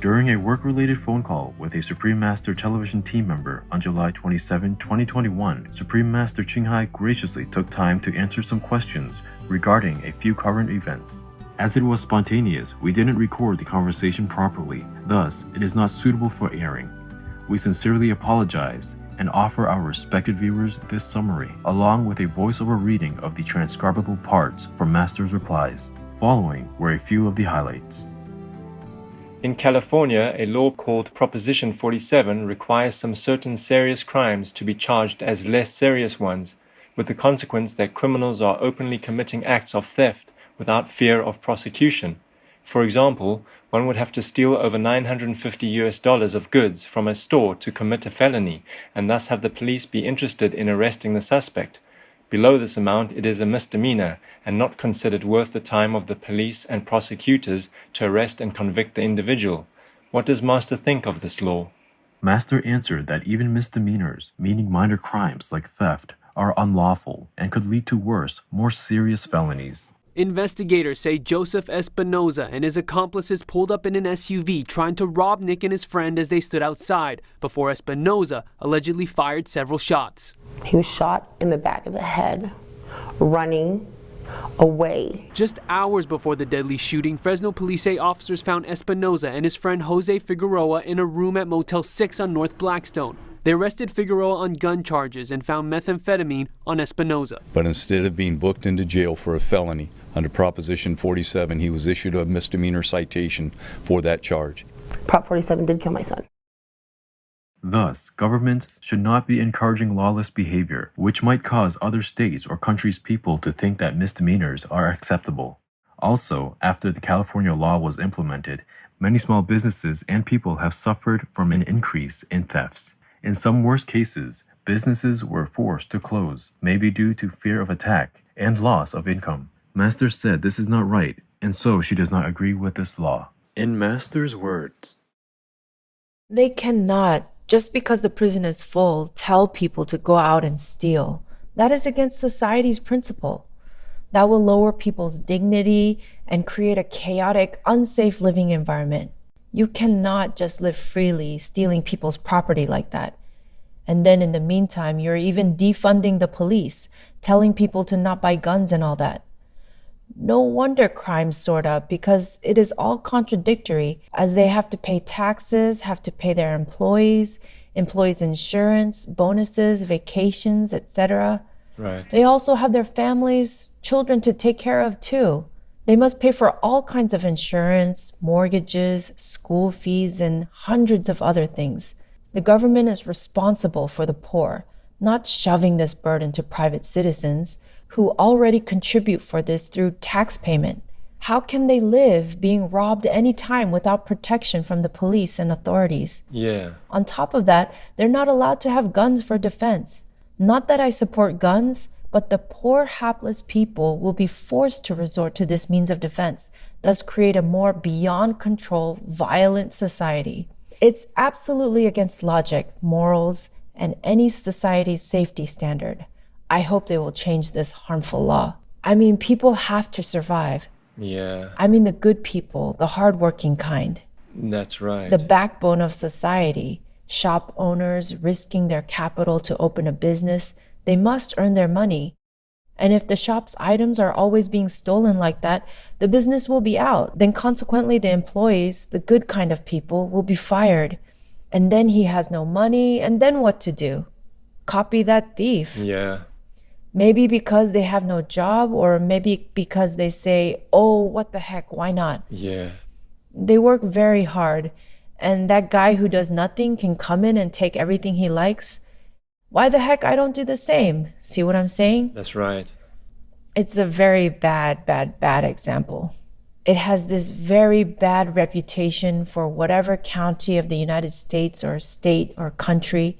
During a work-related phone call with a Supreme Master television team member on July 27, 2021, Supreme Master Ching graciously took time to answer some questions regarding a few current events. As it was spontaneous, we didn't record the conversation properly, thus it is not suitable for airing. We sincerely apologize and offer our respected viewers this summary, along with a voiceover reading of the transcribable parts from Master's replies. Following were a few of the highlights. In California, a law called Proposition 47 requires some certain serious crimes to be charged as less serious ones, with the consequence that criminals are openly committing acts of theft without fear of prosecution. For example, one would have to steal over $950 of goods from a store to commit a felony, and thus have the police be interested in arresting the suspect. Below this amount, it is a misdemeanor and not considered worth the time of the police and prosecutors to arrest and convict the individual. What does Master think of this law? Master answered that even misdemeanors, meaning minor crimes like theft, are unlawful and could lead to worse, more serious felonies. Investigators say Joseph Espinoza and his accomplices pulled up in an SUV trying to rob Nick and his friend as they stood outside, before Espinoza allegedly fired several shots. He was shot in the back of the head, running away. Just hours before the deadly shooting, Fresno police say officers found Espinoza and his friend Jose Figueroa in a room at Motel 6 on North Blackstone. They arrested Figueroa on gun charges and found methamphetamine on Espinoza. But instead of being booked into jail for a felony, under Proposition 47, he was issued a misdemeanor citation for that charge. Prop 47 did kill my son. Thus, governments should not be encouraging lawless behavior, which might cause other states or countries' people to think that misdemeanors are acceptable. Also, after the California law was implemented, many small businesses and people have suffered from an increase in thefts. In some worst cases, businesses were forced to close, maybe due to fear of attack and loss of income. Master said this is not right, and so she does not agree with this law. In Master's words, they cannot, just because the prison is full, tell people to go out and steal. That is against society's principle. That will lower people's dignity and create a chaotic, unsafe living environment. You cannot just live freely, stealing people's property like that. And then in the meantime, you're even defunding the police, telling people to not buy guns and all that. No wonder crime soared up, because it is all contradictory, as they have to pay taxes, have to pay their employees insurance, bonuses, vacations, etc. Right. They also have their families, children to take care of too. They must pay for all kinds of insurance, mortgages, school fees, and hundreds of other things. The government is responsible for the poor, not shoving this burden to private citizens who already contribute for this through tax payment. How can they live being robbed any time without protection from the police and authorities? Yeah. On top of that, they're not allowed to have guns for defense. Not that I support guns, but the poor, hapless people will be forced to resort to this means of defense, thus create a more beyond control, violent society. It's absolutely against logic, morals, and any society's safety standard. I hope they will change this harmful law. I mean, people have to survive. Yeah. I mean the good people, the hardworking kind. That's right. The backbone of society. Shop owners risking their capital to open a business. They must earn their money. And if the shop's items are always being stolen like that, the business will be out. Then consequently, the employees, the good kind of people, will be fired. And then he has no money, and then what to do? Copy that thief. Yeah. Maybe because they have no job, or maybe because they say, oh, what the heck, why not? Yeah. They work very hard, and that guy who does nothing can come in and take everything he likes. Why the heck I don't do the same? See what I'm saying? That's right. It's a very bad example. It has this very bad reputation for whatever county of the United States or state or country.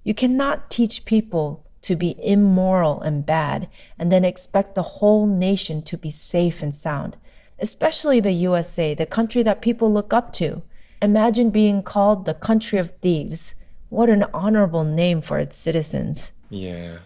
You cannot teach people to be immoral and bad and then expect the whole nation to be safe and sound, especially the USA, the country that people look up to. Imagine being called the country of thieves. What an honorable name for its citizens. Yeah.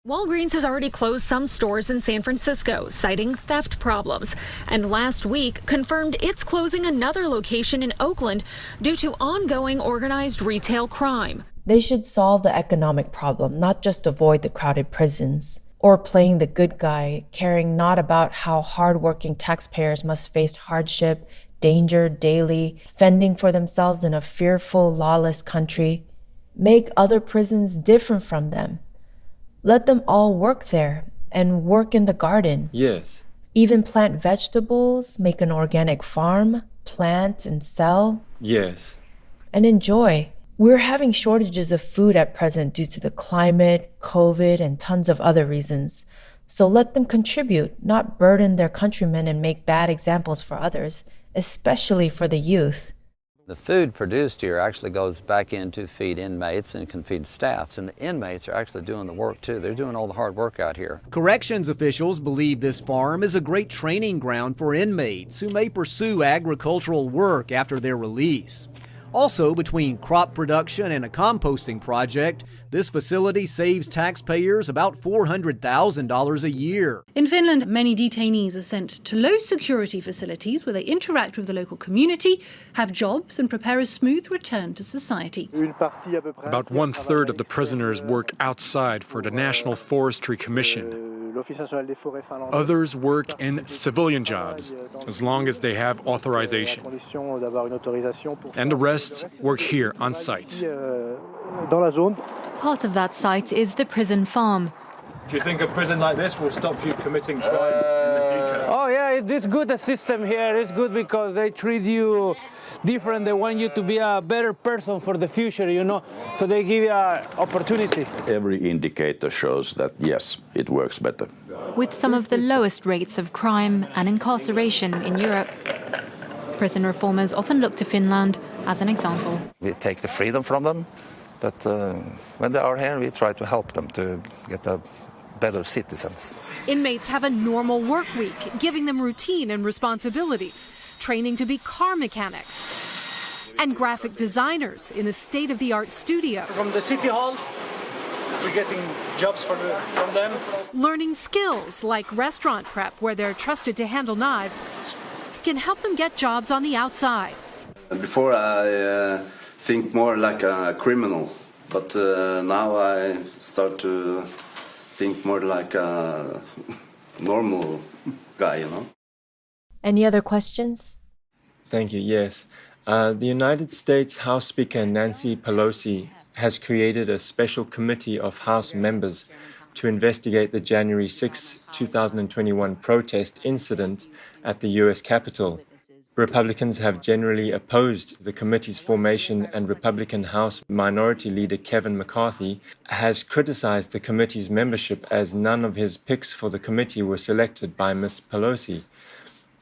Walgreens has already closed some stores in San Francisco, citing theft problems, and last week confirmed it's closing another location in Oakland due to ongoing organized retail crime. They should solve the economic problem, not just avoid the crowded prisons. Or playing the good guy, caring not about how hardworking taxpayers must face hardship, danger daily, fending for themselves in a fearful, lawless country. Make other prisons different from them. Let them all work there and work in the garden. Yes. Even plant vegetables, make an organic farm, plant and sell. Yes. And enjoy. We're having shortages of food at present due to the climate, COVID, and tons of other reasons. So let them contribute, not burden their countrymen and make bad examples for others, especially for the youth. The food produced here actually goes back in to feed inmates and can feed staffs. And the inmates are actually doing the work too. They're doing all the hard work out here. Corrections officials believe this farm is a great training ground for inmates who may pursue agricultural work after their release. Also, between crop production and a composting project, this facility saves taxpayers about $400,000 a year. In Finland, many detainees are sent to low-security facilities where they interact with the local community, have jobs, and prepare a smooth return to society. About 1/3 of the prisoners work outside for the National Forestry Commission. Others work in civilian jobs, as long as they have authorization. And the rest work here on site. Part of that site is the prison farm. Do you think a prison like this will stop you committing crime in the future? Oh yeah, it's good, the system here. It's good because they treat you different. They want you to be a better person for the future, you know. So they give you an opportunity. Every indicator shows that, yes, it works better. With some of the lowest rates of crime and incarceration in Europe, prison reformers often look to Finland as an example. We take the freedom from them, but when they are here, we try to help them to get a better citizens. Inmates have a normal work week, giving them routine and responsibilities, training to be car mechanics and graphic designers in a state-of-the-art studio. From the city hall, we're getting jobs from them. Learning skills like restaurant prep, where they're trusted to handle knives, can help them get jobs on the outside. Before I think more like a criminal, but now I start to think more like a normal guy, you know. Any other questions? Thank you, yes. The United States House Speaker Nancy Pelosi has created a special committee of House members to investigate the January 6, 2021 protest incident at the U.S. Capitol. Republicans have generally opposed the committee's formation, and Republican House Minority Leader Kevin McCarthy has criticized the committee's membership as none of his picks for the committee were selected by Ms. Pelosi.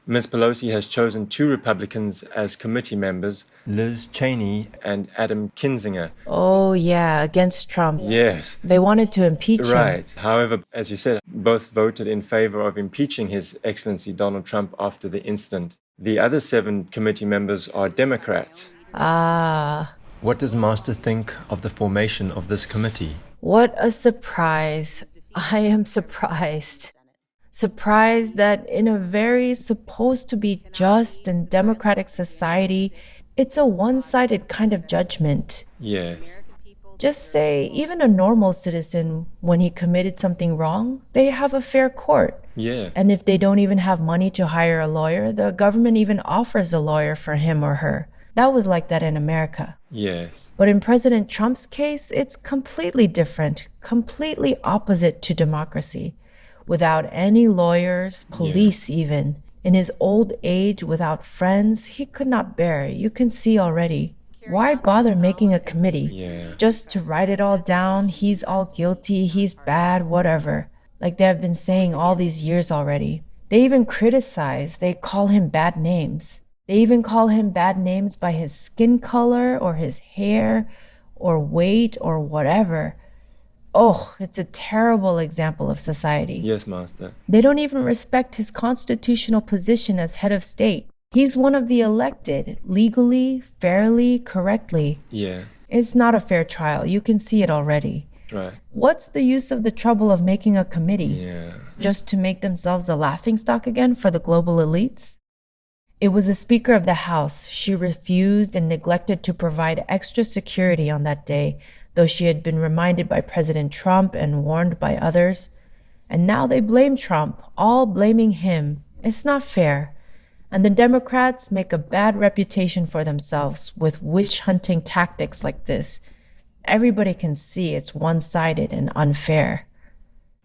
Ms. Pelosi has chosen 2 Republicans as committee members, Liz Cheney and Adam Kinzinger. Oh, yeah, against Trump. Yes. They wanted to impeach him. Right. However, as you said, both voted in favor of impeaching His Excellency Donald Trump after the incident. The other 7 committee members are Democrats. Ah. What does Master think of the formation of this committee? What a surprise. I am surprised. Surprised that in a very supposed to be just and democratic society, it's a one-sided kind of judgment. Yes. Just say, even a normal citizen, when he committed something wrong, they have a fair court. Yeah. And if they don't even have money to hire a lawyer, the government even offers a lawyer for him or her. That was like that in America. Yes. But in President Trump's case, it's completely different, completely opposite to democracy. Without any lawyers, police even. In his old age, without friends, he could not bear it. You can see already. Why bother making a committee? Just to write it all down, he's all guilty, he's bad, whatever. Like they have been saying all these years already. They even criticize, they call him bad names. They even call him bad names by his skin color or his hair or weight or whatever. Oh, it's a terrible example of society. Yes, Master. They don't even respect his constitutional position as head of state. He's one of the elected, legally, fairly, correctly. Yeah. It's not a fair trial. You can see it already. Right. What's the use of the trouble of making a committee? Yeah. Just to make themselves a laughingstock again for the global elites? It was the Speaker of the House. She refused and neglected to provide extra security on that day, though she had been reminded by President Trump and warned by others. And now they blame Trump, all blaming him. It's not fair. And the Democrats make a bad reputation for themselves with witch-hunting tactics like this. Everybody can see it's one-sided and unfair.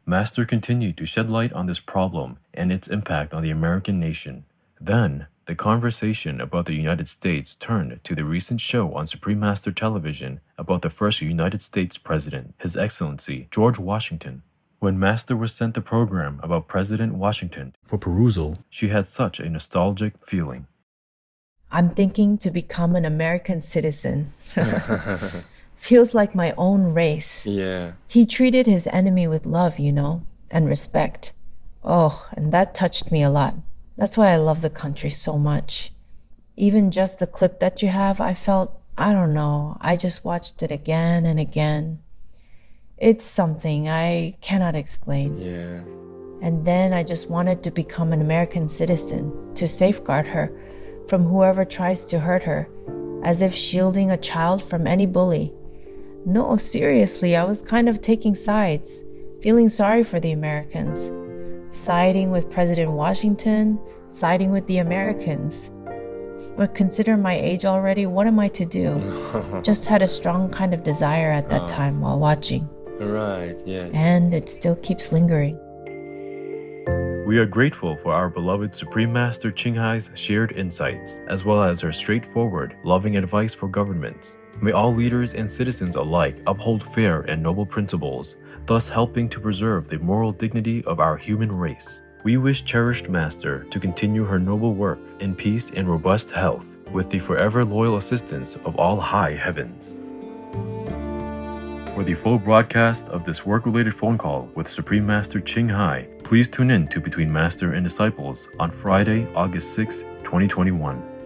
Master continued to shed light on this problem and its impact on the American nation. Then, the conversation about the United States turned to the recent show on Supreme Master Television about the first United States President, His Excellency George Washington. When Master was sent the program about President Washington for perusal, she had such a nostalgic feeling. I'm thinking to become an American citizen. Feels like my own race. Yeah. He treated his enemy with love, you know, and respect. Oh, and that touched me a lot. That's why I love the country so much. Even just the clip that you have, I felt, I don't know, I just watched it again and again. It's something I cannot explain. Yeah. And then I just wanted to become an American citizen, to safeguard her from whoever tries to hurt her, as if shielding a child from any bully. No, seriously, I was kind of taking sides, feeling sorry for the Americans. Siding with President Washington, siding with the Americans. But consider my age already, what am I to do? Just had a strong kind of desire at that time while watching. Right, yes. And it still keeps lingering. We are grateful for our beloved Supreme Master Ching Hai's shared insights, as well as her straightforward, loving advice for governments. May all leaders and citizens alike uphold fair and noble principles, thus helping to preserve the moral dignity of our human race. We wish cherished Master to continue her noble work in peace and robust health, with the forever loyal assistance of all high heavens. For the full broadcast of this work-related phone call with Supreme Master Ching Hai, please tune in to Between Master and Disciples on Friday, August 6, 2021.